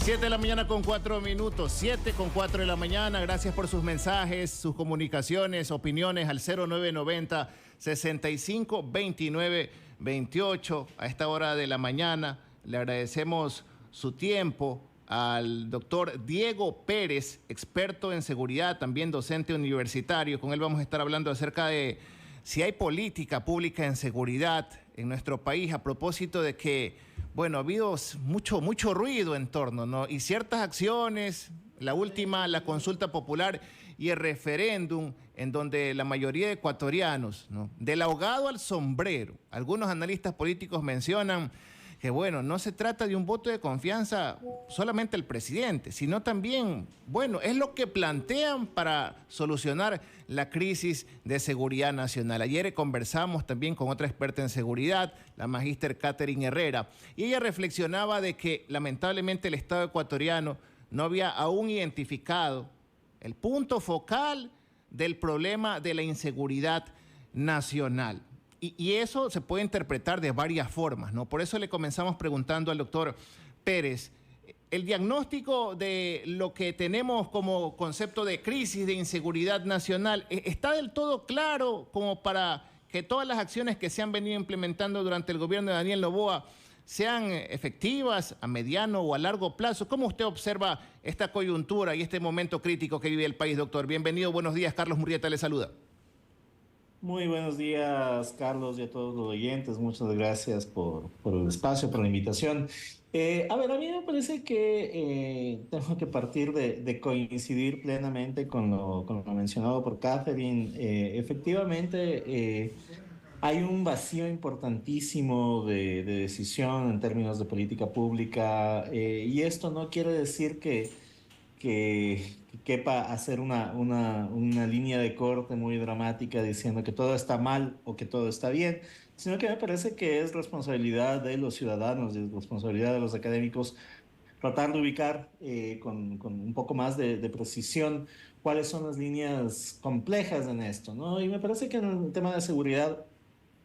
7 de la mañana con 4 minutos, 7 con 4 de la mañana. Gracias por sus mensajes, sus comunicaciones, opiniones al 0990 65 29 28. A esta hora de la mañana le agradecemos su tiempo al doctor Diego Pérez, experto en seguridad, también docente universitario. Con él vamos a estar hablando acerca de si hay política pública en seguridad en nuestro país, a propósito de que, bueno, ha habido mucho ruido en torno, ¿no? Y ciertas acciones, la última, la consulta popular y el referéndum, en donde la mayoría de ecuatorianos, ¿no? Del ahogado al sombrero, algunos analistas políticos mencionan que, bueno, no se trata de un voto de confianza solamente al presidente, sino también, bueno, es lo que plantean para solucionar la crisis de seguridad nacional. Ayer conversamos también con otra experta en seguridad, la magíster Catherine Herrera, y ella reflexionaba de que lamentablemente el Estado ecuatoriano no había aún identificado el punto focal del problema de la inseguridad nacional. Y eso se puede interpretar de varias formas, ¿no? Por eso le comenzamos preguntando al doctor Pérez, el diagnóstico de lo que tenemos como concepto de crisis de inseguridad nacional, ¿está del todo claro como para que todas las acciones que se han venido implementando durante el gobierno de Daniel Noboa sean efectivas a mediano o a largo plazo? ¿Cómo usted observa esta coyuntura y este momento crítico que vive el país, doctor? Bienvenido, buenos días. Carlos Murrieta le saluda. Muy buenos días, Carlos, y a todos los oyentes. Muchas gracias por el espacio, por la invitación. A mí me parece que tengo que partir de coincidir plenamente con lo mencionado por Catherine. Efectivamente, hay un vacío importantísimo de decisión en términos de política pública, y esto no quiere decir que quepa hacer una línea de corte muy dramática diciendo que todo está mal o que todo está bien, sino que me parece que es responsabilidad de los ciudadanos y es responsabilidad de los académicos tratar de ubicar con un poco más de precisión cuáles son las líneas complejas en esto, ¿no? Y me parece que en el tema de seguridad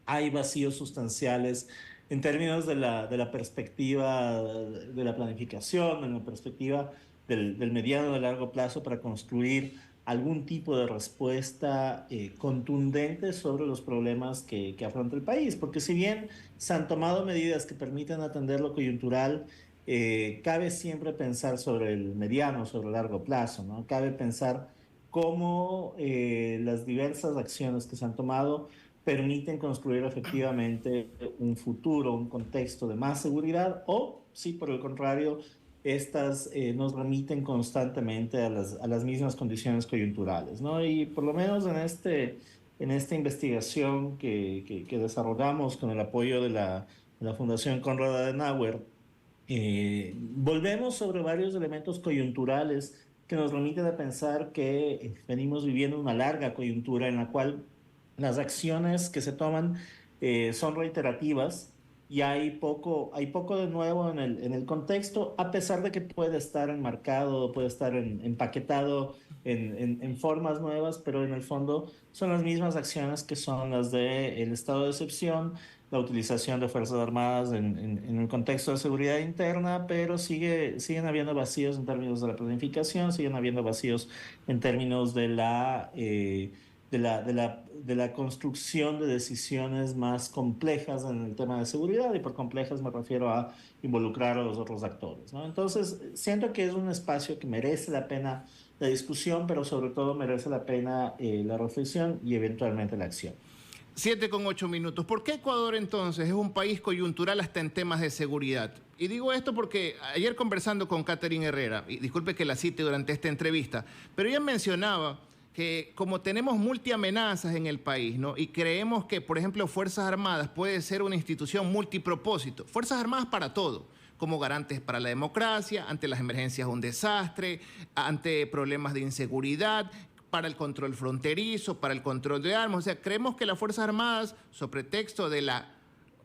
hay vacíos sustanciales en términos de la perspectiva de la planificación, en la perspectiva del mediano y largo plazo para construir algún tipo de respuesta contundente sobre los problemas que afronta el país. Porque si bien se han tomado medidas que permiten atender lo coyuntural, cabe siempre pensar sobre el mediano, sobre el largo plazo, ¿no? Cabe pensar cómo las diversas acciones que se han tomado permiten construir efectivamente un futuro, un contexto de más seguridad, o si por el contrario, estas nos remiten constantemente a las mismas condiciones coyunturales, ¿no? Y por lo menos en esta investigación que desarrollamos con el apoyo de la Fundación Konrad Adenauer, volvemos sobre varios elementos coyunturales que nos remiten a pensar que venimos viviendo una larga coyuntura en la cual las acciones que se toman son reiterativas y hay poco de nuevo en el contexto, a pesar de que puede estar enmarcado, puede estar empaquetado en formas nuevas, pero en el fondo son las mismas acciones que son las del estado de excepción, la utilización de Fuerzas Armadas en el contexto de seguridad interna, pero siguen habiendo vacíos en términos de la planificación, siguen habiendo vacíos en términos de la construcción de decisiones más complejas en el tema de seguridad, y por complejas me refiero a involucrar a los otros actores, ¿no? Entonces, siento que es un espacio que merece la pena la discusión, pero sobre todo merece la pena la reflexión y eventualmente la acción. 7 con 8 minutos. ¿Por qué Ecuador entonces es un país coyuntural hasta en temas de seguridad? Y digo esto porque ayer conversando con Catherine Herrera, y disculpe que la cite durante esta entrevista, pero ella mencionaba que como tenemos multiamenazas en el país, ¿no? Y creemos que, por ejemplo, Fuerzas Armadas puede ser una institución multipropósito. Fuerzas Armadas para todo, como garantes para la democracia, ante las emergencias un desastre, ante problemas de inseguridad, para el control fronterizo, para el control de armas. O sea, creemos que las Fuerzas Armadas, sobre pretexto de la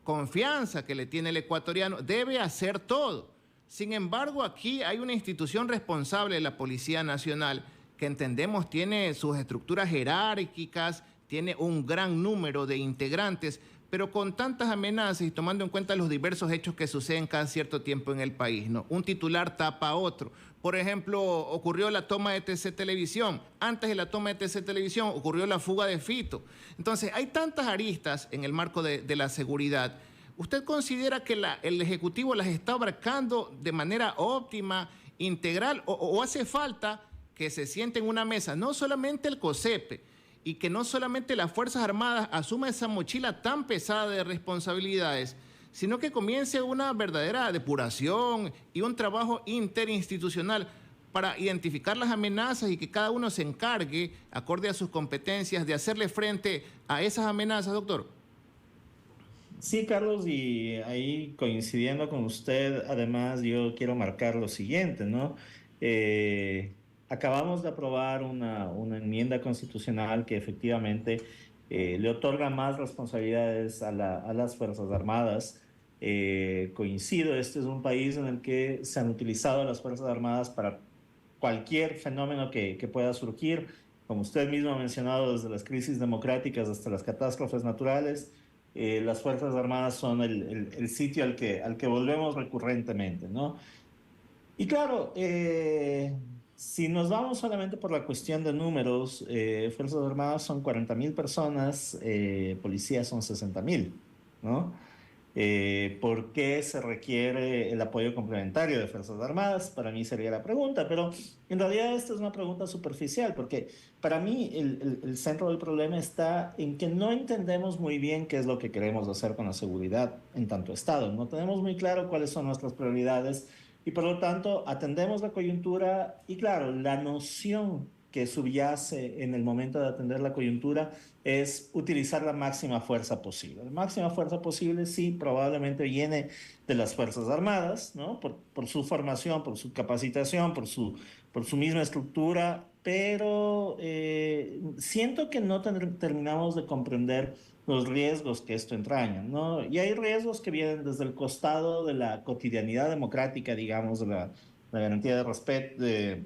confianza que le tiene el ecuatoriano, debe hacer todo. Sin embargo, aquí hay una institución responsable de la Policía Nacional que entendemos tiene sus estructuras jerárquicas, tiene un gran número de integrantes, pero con tantas amenazas y tomando en cuenta los diversos hechos que suceden cada cierto tiempo en el país, ¿no? Un titular tapa a otro. Por ejemplo, ocurrió la toma de TC Televisión. Antes de la toma de TC Televisión ocurrió la fuga de Fito. Entonces, hay tantas aristas en el marco de la seguridad. ¿Usted considera que el Ejecutivo las está abarcando de manera óptima, integral, o hace falta que se siente en una mesa, no solamente el COSEPE, y que no solamente las Fuerzas Armadas asuman esa mochila tan pesada de responsabilidades, sino que comience una verdadera depuración y un trabajo interinstitucional para identificar las amenazas y que cada uno se encargue, acorde a sus competencias, de hacerle frente a esas amenazas, doctor? Sí, Carlos, y ahí coincidiendo con usted, además yo quiero marcar lo siguiente, ¿no? Eh, Acabamos de aprobar una enmienda constitucional que efectivamente le otorga más responsabilidades a las Fuerzas Armadas. Coincido, este es un país en el que se han utilizado las Fuerzas Armadas para cualquier fenómeno que pueda surgir, como usted mismo ha mencionado, desde las crisis democráticas hasta las catástrofes naturales. Las Fuerzas Armadas son el sitio al que volvemos recurrentemente, ¿no? Y claro, si nos vamos solamente por la cuestión de números, Fuerzas Armadas son 40.000 personas, policías son 60.000, ¿no? ¿Por qué se requiere el apoyo complementario de Fuerzas Armadas? Para mí sería la pregunta, pero en realidad esta es una pregunta superficial, porque para mí el centro del problema está en que no entendemos muy bien qué es lo que queremos hacer con la seguridad en tanto Estado. No tenemos muy claro cuáles son nuestras prioridades y por lo tanto atendemos la coyuntura y claro, la noción que subyace en el momento de atender la coyuntura es utilizar la máxima fuerza posible. La máxima fuerza posible sí probablemente viene de las Fuerzas Armadas, ¿no? Por su formación, por su capacitación, por su misma estructura, pero siento que no terminamos de comprender los riesgos que esto entraña, ¿no? Y hay riesgos que vienen desde el costado de la cotidianidad democrática, digamos, de la garantía de respeto, de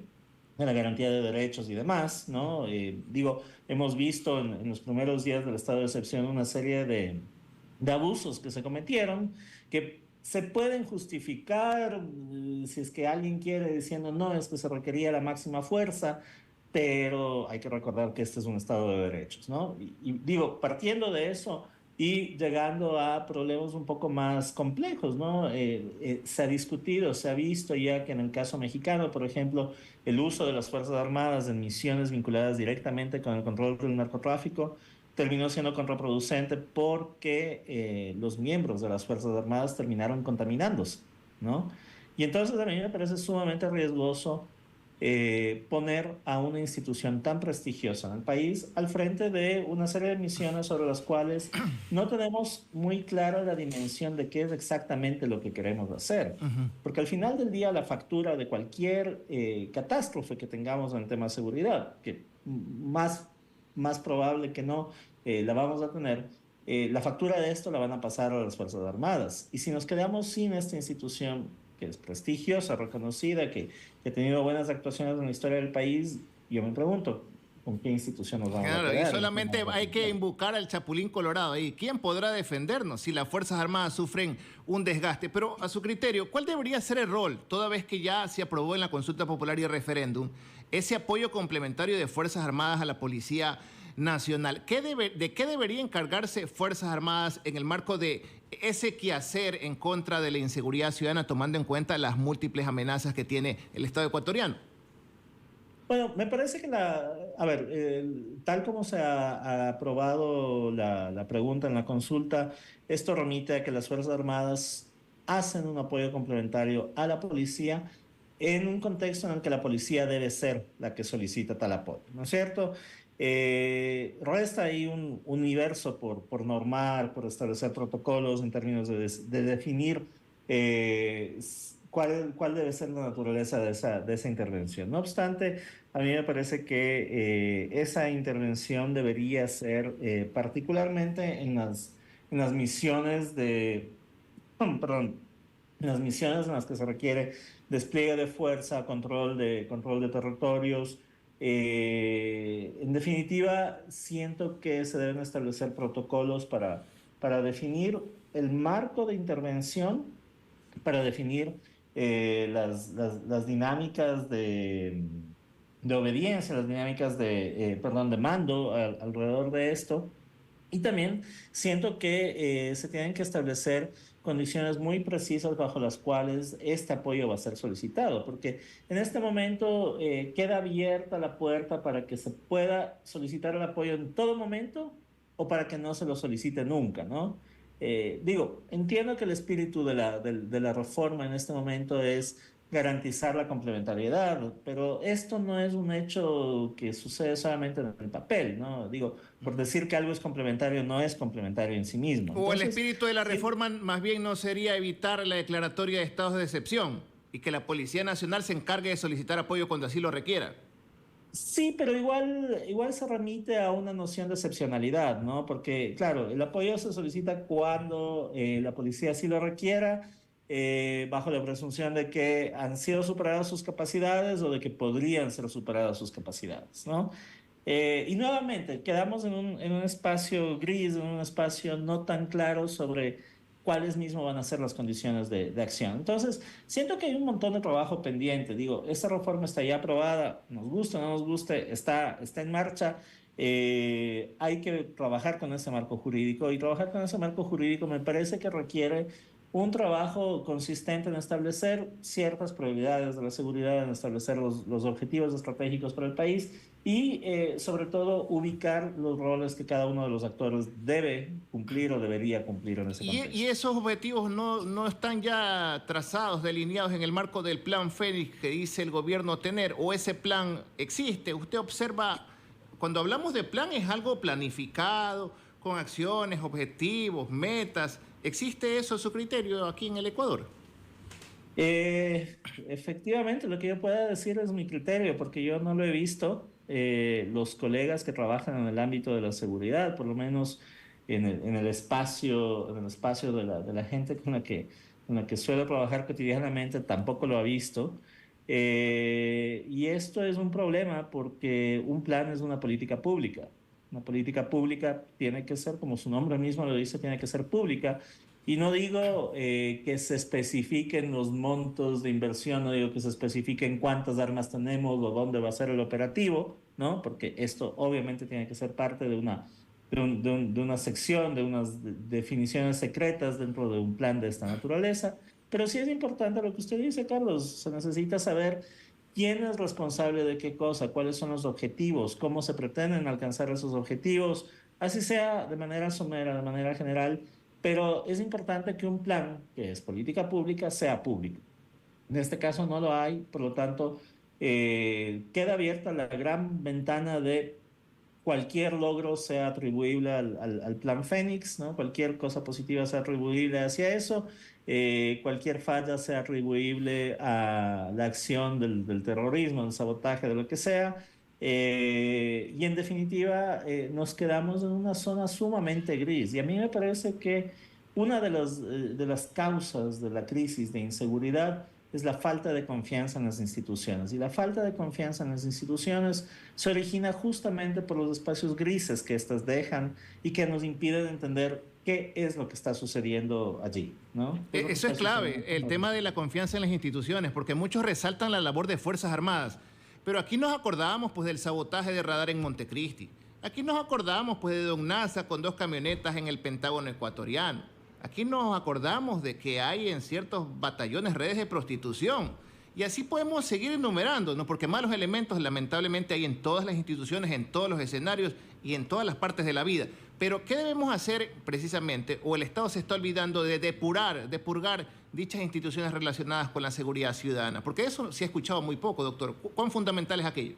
la garantía de derechos y demás, ¿no? Digo, hemos visto en los primeros días del estado de excepción una serie de abusos que se cometieron, que se pueden justificar si es que alguien quiere diciendo, no, es que se requería la máxima fuerza, pero hay que recordar que este es un estado de derechos, ¿no? Y digo, partiendo de eso y llegando a problemas un poco más complejos, ¿no? Se ha discutido, se ha visto ya que en el caso mexicano, por ejemplo, el uso de las Fuerzas Armadas en misiones vinculadas directamente con el control del narcotráfico terminó siendo contraproducente porque los miembros de las Fuerzas Armadas terminaron contaminándose, ¿no? Y entonces a mí me parece sumamente riesgoso poner a una institución tan prestigiosa en el país al frente de una serie de misiones sobre las cuales no tenemos muy claro la dimensión de qué es exactamente lo que queremos hacer. Porque al final del día la factura de cualquier catástrofe que tengamos en el tema de seguridad, que más probable que no la vamos a tener, la factura de esto la van a pasar a las Fuerzas Armadas. Y si nos quedamos sin esta institución que es prestigiosa, reconocida, que ha tenido buenas actuaciones en la historia del país, yo me pregunto, ¿con qué institución nos vamos a Claro, y quedar? solamente hay que invocar al Chapulín Colorado ahí. ¿Quién podrá defendernos si las Fuerzas Armadas sufren un desgaste? Pero a su criterio, ¿cuál debería ser el rol, toda vez que ya se aprobó en la consulta popular y el referéndum, ese apoyo complementario de Fuerzas Armadas a la Policía Nacional? ¿De qué debería encargarse Fuerzas Armadas en el marco de ese quehacer en contra de la inseguridad ciudadana, tomando en cuenta las múltiples amenazas que tiene el Estado ecuatoriano? Bueno, me parece que a ver, tal como se ha aprobado la pregunta en la consulta, esto remite a que las Fuerzas Armadas hacen un apoyo complementario a la policía en un contexto en el que la policía debe ser la que solicita tal apoyo, ¿no es cierto? Resta ahí un universo por normar, por establecer protocolos en términos de definir cuál debe ser la naturaleza de esa intervención. No obstante, a mí me parece que esa intervención debería ser particularmente en las misiones perdón, en las misiones en las que se requiere despliegue de fuerza, control de territorios. En definitiva, siento que se deben establecer protocolos para definir el marco de intervención, para definir las dinámicas de obediencia, las dinámicas perdón, de mando alrededor de esto. Y también siento que se tienen que establecer condiciones muy precisas bajo las cuales este apoyo va a ser solicitado, porque en este momento queda abierta la puerta para que se pueda solicitar el apoyo en todo momento o para que no se lo solicite nunca, ¿no? Digo, entiendo que el espíritu de la reforma en este momento es garantizar la complementariedad, pero esto no es un hecho que sucede solamente en el papel, ¿no? Digo, por decir que algo es complementario, no es complementario en sí mismo. O el Entonces, espíritu de la sí, reforma más bien no sería evitar la declaratoria de estados de excepción y que la Policía Nacional se encargue de solicitar apoyo cuando así lo requiera. sí, pero igual se remite a una noción de excepcionalidad, ¿no? Porque, claro, el apoyo se solicita cuando la policía sí lo requiera, bajo la presunción de que han sido superadas sus capacidades o de que podrían ser superadas sus capacidades, ¿no? Y nuevamente, quedamos en un espacio gris, en un espacio no tan claro sobre cuáles mismo van a ser las condiciones de acción. Entonces, siento que hay un montón de trabajo pendiente. Digo, esta reforma está ya aprobada, nos guste o no nos guste, está en marcha. Hay que trabajar con ese marco jurídico y trabajar con ese marco jurídico me parece que requiere un trabajo consistente en establecer ciertas prioridades de la seguridad, en establecer los objetivos estratégicos para el país y sobre todo ubicar los roles que cada uno de los actores debe cumplir o debería cumplir en ese Y contexto. esos objetivos no están ya trazados, delineados en el marco del plan Fénix que dice el gobierno tener, o ese plan existe. Usted observa, cuando hablamos de plan es algo planificado, con acciones, objetivos, metas. ¿Existe eso a su criterio aquí en el Ecuador? Efectivamente, lo que yo pueda decir es mi criterio, porque yo no lo he visto. Los colegas que trabajan en el ámbito de la seguridad, por lo menos en el espacio de la gente con la que suelo trabajar cotidianamente, tampoco lo ha visto. Y esto es un problema porque un plan es una política pública. Una política pública tiene que ser, como su nombre mismo lo dice, tiene que ser pública y no digo que se especifiquen los montos de inversión, no digo que se especifiquen cuántas armas tenemos o dónde va a ser el operativo, ¿no? Porque esto obviamente tiene que ser parte de una sección, de unas definiciones secretas dentro de un plan de esta naturaleza. Pero sí es importante lo que usted dice, Carlos. Se necesita saber quién es responsable de qué cosa, cuáles son los objetivos, cómo se pretenden alcanzar esos objetivos, así sea de manera somera, de manera general, pero es importante que un plan, que es política pública, sea público. En este caso no lo hay, por lo tanto, queda abierta la gran ventana de cualquier logro sea atribuible al plan Fénix, ¿no? Cualquier cosa positiva sea atribuible hacia eso, cualquier falla sea atribuible a la acción del terrorismo, del sabotaje, de lo que sea. Y en definitiva, nos quedamos en una zona sumamente gris. Y a mí me parece que una de las causas de la crisis de inseguridad es la falta de confianza en las instituciones. Y la falta de confianza en las instituciones se origina justamente por los espacios grises que éstas dejan y que nos impiden entender qué es lo que está sucediendo allí, ¿no? ¿Qué es lo que Eso es está clave, sucediendo? el tema de la confianza en las instituciones, porque muchos resaltan la labor de Fuerzas Armadas, pero aquí nos acordábamos pues del sabotaje de radar en Montecristi, aquí nos acordamos pues de Don Nasa con 2 camionetas en el Pentágono ecuatoriano, aquí nos acordamos de que hay en ciertos batallones redes de prostitución, y así podemos seguir enumerando, ¿no? Porque malos elementos lamentablemente hay en todas las instituciones, en todos los escenarios y en todas las partes de la vida. Pero ¿qué debemos hacer precisamente? O el Estado se está olvidando de de purgar dichas instituciones relacionadas con la seguridad ciudadana. Porque eso se ha escuchado muy poco, doctor. ¿Cuán fundamental es aquello?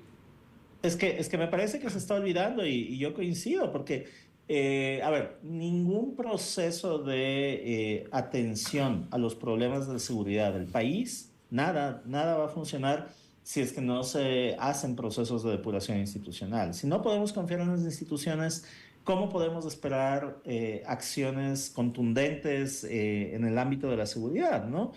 Es que me parece que se está olvidando y yo coincido, porque, a ver, ningún proceso de atención a los problemas de seguridad del país, nada va a funcionar si es que no se hacen procesos de depuración institucional. Si no podemos confiar en las instituciones, ¿cómo podemos esperar acciones contundentes en el ámbito de la seguridad, ¿no?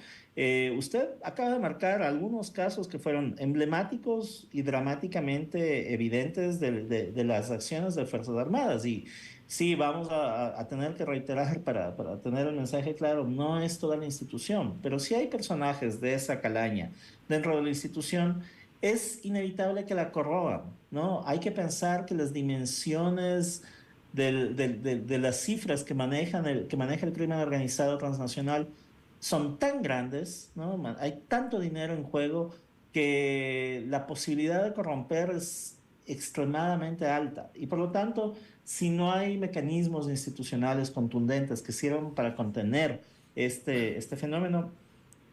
Usted acaba de marcar algunos casos que fueron emblemáticos y dramáticamente evidentes de las acciones de Fuerzas Armadas. Y sí, vamos a tener que reiterar para tener el mensaje claro, no es toda la institución, pero si hay personajes de esa calaña dentro de la institución, es inevitable que la corroban, ¿no? Hay que pensar que las dimensiones de las cifras que maneja el crimen organizado transnacional son tan grandes, ¿no? Hay tanto dinero en juego que la posibilidad de corromper es extremadamente alta y por lo tanto si no hay mecanismos institucionales contundentes que sirvan para contener este fenómeno,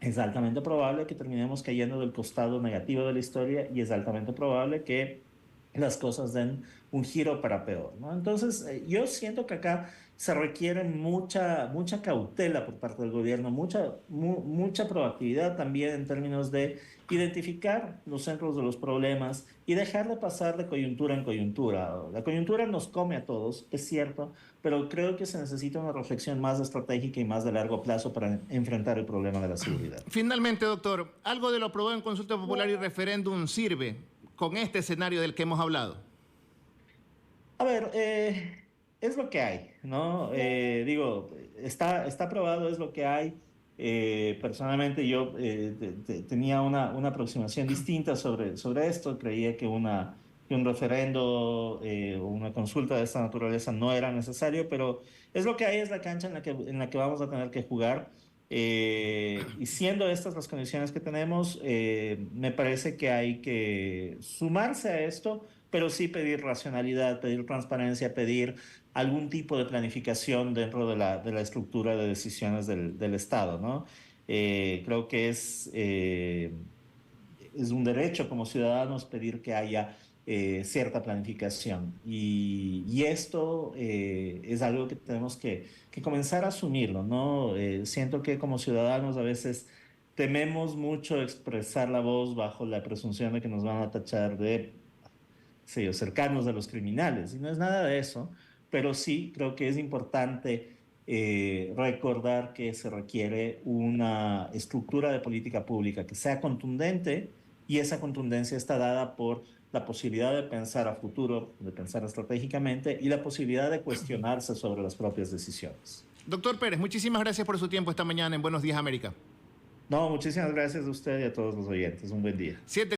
es altamente probable que terminemos cayendo del costado negativo de la historia y es altamente probable que las cosas den un giro para peor, ¿no? Entonces, yo siento que acá se requiere mucha cautela por parte del gobierno, mucha proactividad también en términos de identificar los centros de los problemas y dejar de pasar de coyuntura en coyuntura. La coyuntura nos come a todos, es cierto, pero creo que se necesita una reflexión más estratégica y más de largo plazo para enfrentar el problema de la seguridad. Finalmente, doctor, ¿algo de lo aprobado en consulta popular y referéndum sirve con este escenario del que hemos hablado? A ver, es lo que hay, ¿no? Digo, está aprobado, es lo que hay. Personalmente yo tenía una aproximación distinta sobre esto, creía que un referendo o una consulta de esta naturaleza no era necesario, pero es lo que hay, es la cancha en la que vamos a tener que jugar. Y siendo estas las condiciones que tenemos, me parece que hay que sumarse a esto, pero sí pedir racionalidad, pedir transparencia, pedir algún tipo de planificación dentro de la estructura de decisiones del Estado, ¿no? Creo que es un derecho como ciudadanos pedir que haya cierta planificación. Y esto es algo que tenemos que comenzar a asumirlo, ¿no? Siento que como ciudadanos a veces tememos mucho expresar la voz bajo la presunción de que nos van a tachar de sí, o cercanos de los criminales. Y no es nada de eso, pero sí creo que es importante recordar que se requiere una estructura de política pública que sea contundente y esa contundencia está dada por la posibilidad de pensar a futuro, de pensar estratégicamente y la posibilidad de cuestionarse sobre las propias decisiones. Doctor Pérez, muchísimas gracias por su tiempo esta mañana en Buenos Días América. No, muchísimas gracias a usted y a todos los oyentes. Un buen día. 7